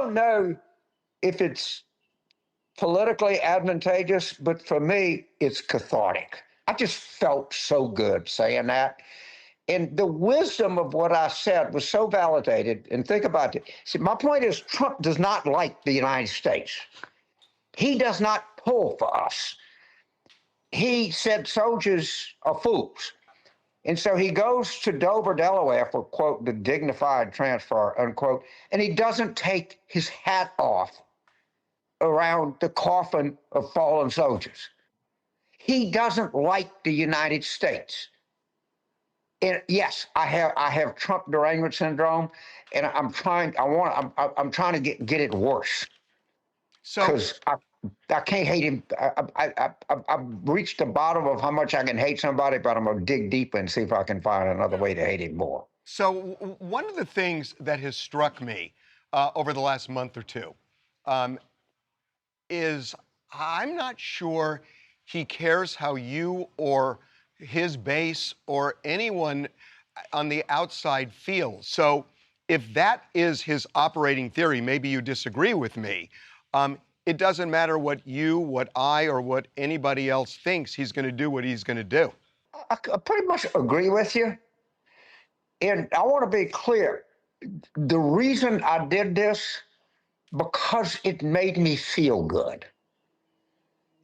don't know if it's politically advantageous, but for me, it's cathartic. I just felt so good saying that. And the wisdom of what I said was so validated. And think about it. See, my point is Trump does not like the United States. He does not pull for us. He said soldiers are fools. And so he goes to Dover, Delaware for, quote, the dignified transfer, unquote, and he doesn't take his hat off around the coffin of fallen soldiers. He doesn't like the United States. And yes, I have Trump derangement syndrome, and I'm trying to get it worse. So Because I can't hate him. I've reached the bottom of how much I can hate somebody, but I'm gonna dig deeper and see if I can find another way to hate him more. So one of the things that has struck me over the last month or two is I'm not sure he cares how you or his base or anyone on the outside feels. So if that is his operating theory, maybe you disagree with me. It doesn't matter what you, what I, or what anybody else thinks. He's going to do what he's going to do. I pretty much agree with you. And I want to be clear. The reason I did this, because it made me feel good.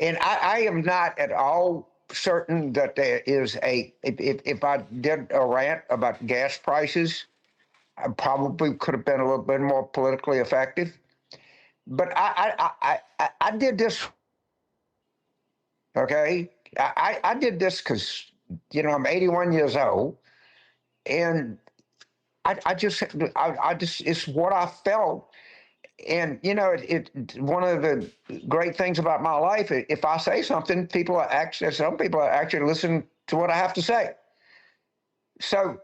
And I am not at all certain that there is if I did a rant about gas prices, I probably could have been a little bit more politically effective. But I did this, okay? I did this because, I'm 81 years old, and I just, it's what I felt. And, one of the great things about my life, if I say something, some people are actually listening to what I have to say. So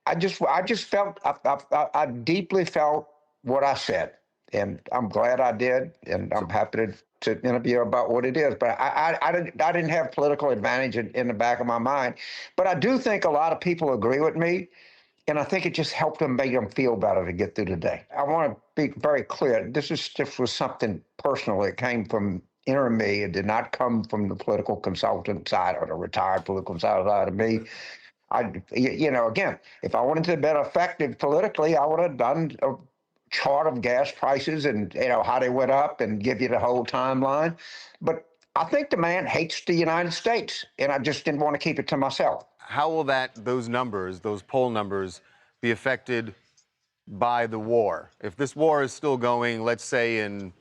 I just felt, I deeply felt what I said. And I'm glad I did, and I'm happy to interview about what it is. But I didn't have political advantage in the back of my mind. But I do think a lot of people agree with me, and I think it just helped them, make them feel better to get through the day. I want to be very clear. This was something personal. It came from inner me. It did not come from the political consultant side or the retired political side of me. Again, if I wanted to have been effective politically, I would have done a chart of gas prices and how they went up and give you the whole timeline. But I think the man hates the United States, and I just didn't want to keep it to myself. How will those numbers, those poll numbers, be affected by the war? If this war is still going, let's say in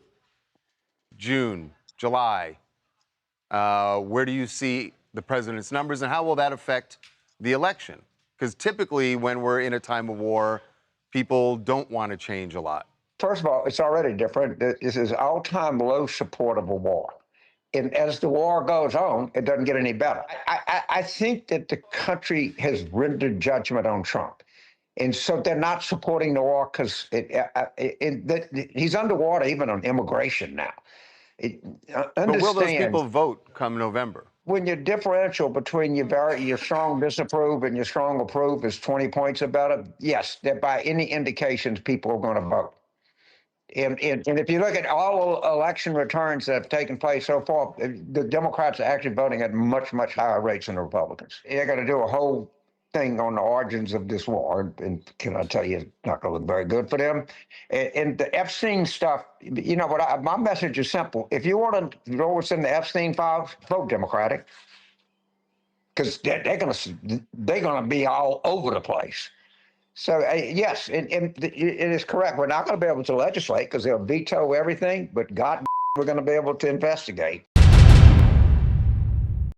June, July, where do you see the president's numbers, and how will that affect the election? Because typically when we're in a time of war, people don't want to change a lot. First of all, it's already different. This is all-time low support of a war. And as the war goes on, it doesn't get any better. I think that the country has rendered judgment on Trump. And so they're not supporting the war because he's underwater even on immigration now. But will those people vote come November? When your differential between your strong disapprove and your strong approve is 20 points or better, yes, that by any indications, people are going to vote. And if you look at all election returns that have taken place so far, the Democrats are actually voting at much, much higher rates than the Republicans. They're going to do a whole thing on the origins of this war, and can I tell you, it's not going to look very good for them. And the Epstein stuff, my message is simple. If you want to know what's in the Epstein files, vote Democratic, because they're going to be all over the place. So, yes, and it is correct. We're not going to be able to legislate because they'll veto everything, but God, we're going to be able to investigate.